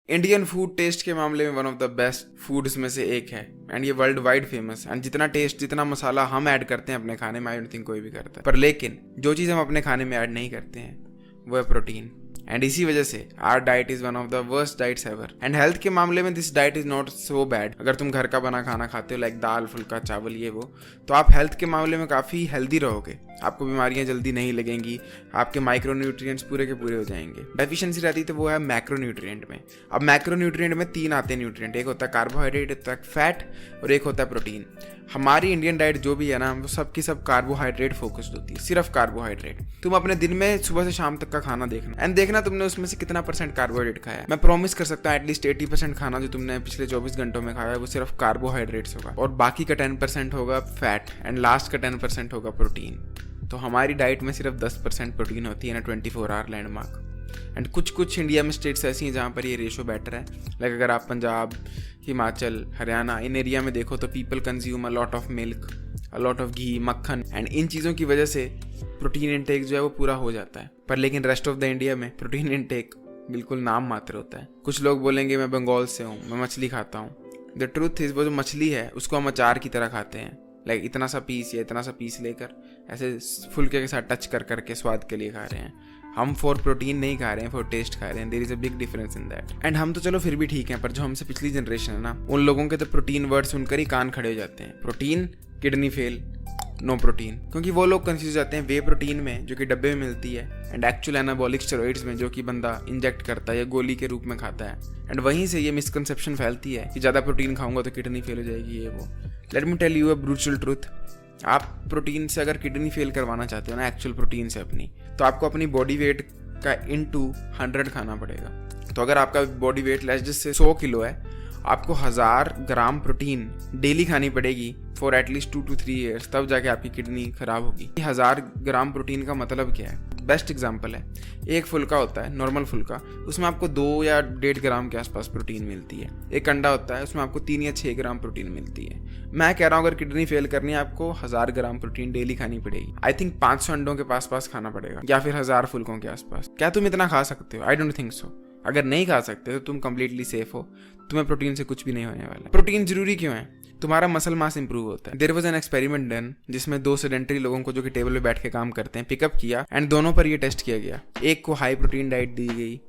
Indian food taste के मामले में one of the best foods में से एक है एंड ये वर्ल्ड वाइड फेमस है। एंड जितना टेस्ट, जितना मसाला हम ऐड करते हैं अपने खाने में, आई डोंट थिंक कोई भी करता है। पर लेकिन जो चीज़ हम अपने खाने में ऐड नहीं करते हैं वो है प्रोटीन। एंड इसी वजह से our diet is one of the worst diets ever. And health के मामले में this diet is not so bad. अगर तुम घर का बना खाना खाते हो लाइक दाल, फुल्का, चावल, ये वो, तो आप हेल्थ के मामले में काफ़ी हेल्दी रहोगे। आपको बीमारियां जल्दी नहीं लगेंगी, आपके माइक्रोन्यूट्रिएंट्स पूरे के पूरे हो जाएंगे। डेफिशिएंसी रहती तो वो है मैक्रोन्यूट्रिएंट में। अब मैक्रोन्यूट्रिएंट में 3 आते हैं न्यूट्रिएंट, एक होता है कार्बोहाइड्रेट, एक होता है फैट और एक होता है प्रोटीन। हमारी इंडियन डाइट जो भी है ना, वो सब की सब कार्बोहाइड्रेट फोकस्ड होती है, सिर्फ कार्बोहाइड्रेट। तुम अपने दिन में सुबह से शाम तक का खाना देखना एंड देखना तुमने उसमें से कितना % कार्बोहाइड्रेट खाया है। मैं प्रॉमिस कर सकता हूँ एटलीस्ट 80% खाना जो तुमने पिछले 24 घंटों में खाया है वो सिर्फ कार्बोहाइड्रेट्स होगा, और बाकी का 10% होगा फैट एंड लास्ट का 10% होगा प्रोटीन। तो हमारी डाइट में सिर्फ 10% प्रोटीन होती है ना 24 आवर लैंडमार्क। एंड कुछ इंडिया में स्टेट्स ऐसी हैं जहाँ पर ये रेशो बेटर है। लाइक अगर आप पंजाब, हिमाचल, हरियाणा, इन एरिया में देखो तो people consume a lot of milk, a lot of ghee, makkhan, and इन चीज़ों की वजह से प्रोटीन इनटेक जो है वो पूरा हो जाता है। पर लेकिन रेस्ट ऑफ द इंडिया में प्रोटीन इनटेक बिल्कुल नाम मात्र होता है। कुछ लोग बोलेंगे मैं बंगाल से हूँ, मैं मछली खाता हूँ। द ट्रूथ इज वो जो मछली है उसको हम अचार की तरह खाते हैं। लाइक इतना सा पीस या इतना सा पीस लेकर ऐसे फुल्के के साथ टच कर करके स्वाद के लिए खा रहे हैं। हम फॉर प्रोटीन नहीं खा रहे हैं, फॉर टेस्ट खा रहे हैं। There is a big difference in that. And हम तो चलो फिर भी ठीक हैं, पर जो हमसे पिछली जनरेशन है ना, उन लोगों के तो प्रोटीन वर्ड सुनकर ही कान खड़े हो जाते हैं। Protein, kidney fail, no protein. क्योंकि वो लोग कंफ्यूज जाते हैं वे प्रोटीन में जो कि डब्बे में मिलती है एंड एक्चुअल एनाबॉलिक स्टेरॉइड्स में जो कि बंदा इंजेक्ट करता है या गोली के रूप में खाता है। एंड वहीं से ये मिसकंसेप्शन फैलती है कि ज़्यादा प्रोटीन खाऊंगा तो किडनी फेल हो जाएगी, ये वो। Let me tell you a brutal truth. आप प्रोटीन से अगर किडनी फेल करवाना चाहते हो ना, एक्चुअल प्रोटीन से अपनी, तो आपको अपनी बॉडी वेट का इनटू 100 खाना पड़ेगा। तो अगर आपका बॉडी वेट लेस जिससे 100 किलो है, आपको 1000 ग्राम प्रोटीन डेली खानी पड़ेगी फॉर एटलीस्ट 2 to 3 years, तब जाके आपकी किडनी खराब होगी। 1000 ग्राम प्रोटीन का मतलब क्या है? बेस्ट एग्जांपल है, एक फुल्का होता है नॉर्मल फुल्का, उसमें आपको 2 या 1.5 ग्राम के आसपास प्रोटीन मिलती है। एक अंडा होता है, उसमें आपको 3 या 6 ग्राम प्रोटीन मिलती है। मैं कह रहा हूँ अगर किडनी फेल करनी है आपको 1000 ग्राम प्रोटीन डेली खानी पड़ेगी। आई थिंक 500 अंडों के पास खाना पड़ेगा या फिर 1000 फुल्कों के आसपास। क्या तुम इतना खा सकते हो? I don't think so. अगर नहीं खा सकते तो तुम कंप्लीटली सेफ हो, तुम्हें प्रोटीन से कुछ भी नहीं होने वाला। प्रोटीन जरूरी क्यों है? तुम्हारा मसल मास इंप्रूव होता है। There was an experiment done जिसमें 2 सेडेंटरी लोगों को जो कि टेबल पे बैठ के काम करते हैं पिकअप किया एंड दोनों पर ये टेस्ट किया गया। एक को हाई प्रोटीन डाइट दी गई,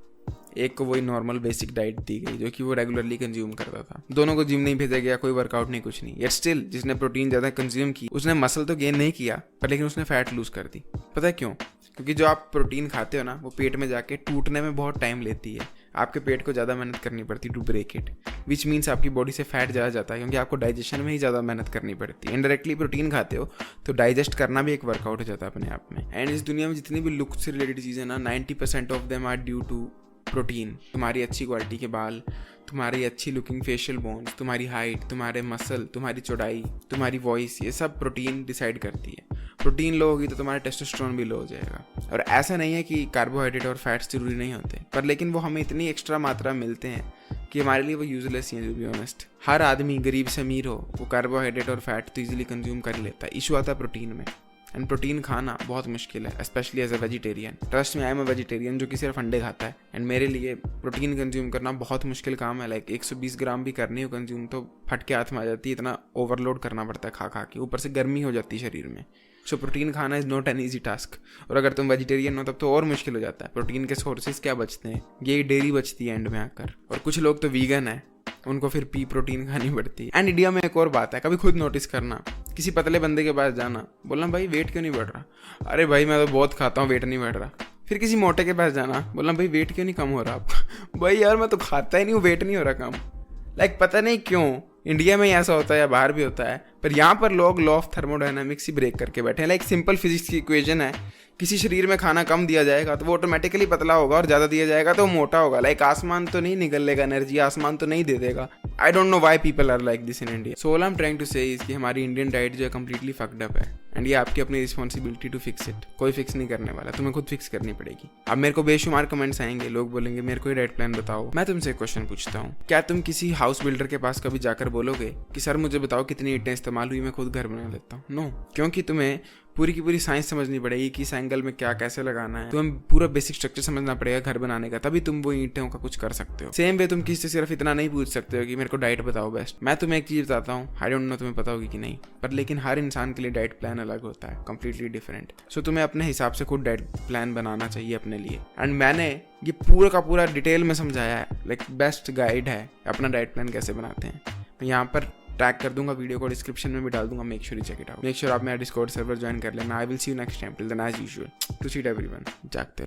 एक को वही नॉर्मल बेसिक डाइट दी गई जो कि वो रेगुलरली कंज्यूम करता था। दोनों को जिम नहीं भेजा गया, कोई वर्कआउट नहीं, कुछ नहीं। यट स्टिल जिसने प्रोटीन ज़्यादा कंज्यूम की उसने मसल तो गेन नहीं किया, पर लेकिन उसने फैट लूज कर दी। पता है क्यों? क्योंकि जो आप प्रोटीन खाते हो ना, वो पेट में जाके टूटने में बहुत टाइम लेती है। आपके पेट को ज़्यादा मेहनत करनी पड़ती to break it, which means आपकी बॉडी से फैट ज़्यादा जाता है क्योंकि आपको डाइजेशन में ही ज़्यादा मेहनत करनी पड़ती है। इनडायरेक्टली प्रोटीन खाते हो तो डाइजेस्ट करना भी एक वर्कआउट हो जाता है अपने आप में। एंड इस दुनिया में जितनी भी लुक से रिलेटेड चीज़ें ना, 90% of them are due to protein. तुम्हारी अच्छी क्वालिटी के बाल, तुम्हारी अच्छी लुकिंग फेशियल बोन्स, तुम्हारी हाइट, तुम्हारे मसल, तुम्हारी चौड़ाई, तुम्हारी वॉइस, ये सब प्रोटीन डिसाइड करती है। प्रोटीन लो होगी तो तुम्हारा टेस्टोस्टेरोन भी लो हो जाएगा। और ऐसा नहीं है कि कार्बोहाइड्रेट और फैट्स जरूरी नहीं होते, पर लेकिन वो हमें इतनी एक्स्ट्रा मात्रा मिलते हैं कि हमारे लिए वो यूजलेस ही है। टू बी ऑनेस्ट, हर आदमी गरीब से अमीर हो वो कार्बोहाइड्रेट और फैट तो ईजिली कंज्यूम कर लेता है। इशू आता है प्रोटीन में। एंड प्रोटीन खाना बहुत मुश्किल है, specially as a vegetarian. Trust me, I am a vegetarian जो कि सिर्फ अंडे खाता है। एंड मेरे लिए प्रोटीन कंज्यूम करना बहुत मुश्किल काम है। लाइक 120 ग्राम भी करनी हो कंज्यूम तो फट के हाथ में आ जाती है, इतना ओवरलोड करना पड़ता है खा खा के, ऊपर से गर्मी हो जाती है शरीर में। सो प्रोटीन खाना is not an easy task. और अगर तुम वेजिटेरियन हो तब तो और मुश्किल हो जाता है। प्रोटीन के सोर्सेज क्या बचते हैं? ये डेयरी बचती है एंड में आकर। और कुछ लोग तो वीगन है, उनको फिर पी प्रोटीन खानी पड़ती है। एंड इंडिया में एक और बात है, कभी खुद नोटिस करना, किसी पतले बंदे के पास जाना, बोलना भाई वेट क्यों नहीं बढ़ रहा? अरे भाई मैं तो बहुत खाता हूँ, वेट नहीं बढ़ रहा। फिर किसी मोटे के पास जाना, बोलना भाई वेट क्यों नहीं कम हो रहा आपका? भाई यार मैं तो खाता ही नहीं हूँ, वेट नहीं हो रहा कम। लाइक पता नहीं क्यों इंडिया में ऐसा होता है या बाहर भी होता है, पर यहाँ पर लोग लॉ ऑफ थर्मोडायनामिक्स ही ब्रेक करके बैठे हैं। लाइक सिंपल फिजिक्स की इक्वेशन है, किसी शरीर में खाना कम दिया जाएगा तो वो ऑटोमेटिकली पतला होगा और ज़्यादा दिया जाएगा तो वो मोटा होगा। लाइक आसमान तो नहीं निकल लेगा एनर्जी, आसमान तो नहीं दे देगा। I don't know why people are like this in India. So all I am trying to say is कि हमारी इंडियन डाइट जो है कम्प्लीटली फक्ड अप है एंड ये आपकी अपनी रिस्पॉन्सिबिलिटी टू फिक्स इट। कोई फिक्स नहीं करने वाला, तुम्हें खुद फिक्स करनी पड़ेगी। अब मेरे को बेशुमार कमेंट्स आएंगे, लोग बोलेंगे मेरे को ही डाइट प्लान बताओ। मैं तुमसे एक क्वेश्चन पूछता हूँ, क्या तुम किसी हाउस बिल्डर के पास कभी जाकर बोलोगे कि सर मुझे बताओ कितनी ईंटें इस्तेमाल हुई, मैं खुद घर बना लेता हूँ? नो, क्योंकि तुम्हें पूरी की पूरी साइंस समझनी पड़ेगी कि इस एंगल में क्या कैसे लगाना है, तुम्हें पूरा बेसिक स्ट्रक्चर समझना पड़ेगा घर बनाने का, तभी तुम वो ईंटों का कुछ कर सकते हो। सेम वे तुम किसी से सिर्फ इतना नहीं पूछ सकते हो कि मेरे को डाइट बताओ बेस्ट। मैं तुम्हें एक चीज बताता हूँ, आई डोंट नो तुम्हें पता होगी कि नहीं, पर लेकिन हर इंसान के लिए डाइट प्लान अलग होता है, कंप्लीटली डिफरेंट। सो तुम्हें अपने हिसाब से खुद डाइट प्लान बनाना चाहिए अपने लिए। एंड मैंने ये पूरा का पूरा डिटेल में समझाया है, लाइक बेस्ट गाइड है अपना डाइट प्लान कैसे बनाते हैं। मैं यहाँ पर टैग कर दूंगा, वीडियो को डिस्क्रिप्शन में भी डाल दूंगा, make sure you check it out. Make sure आप मेरा डिस्कॉर्ड सर्वर ज्वाइन कर लेना। I will see you next time, till then as usual, to seat everyone, जागते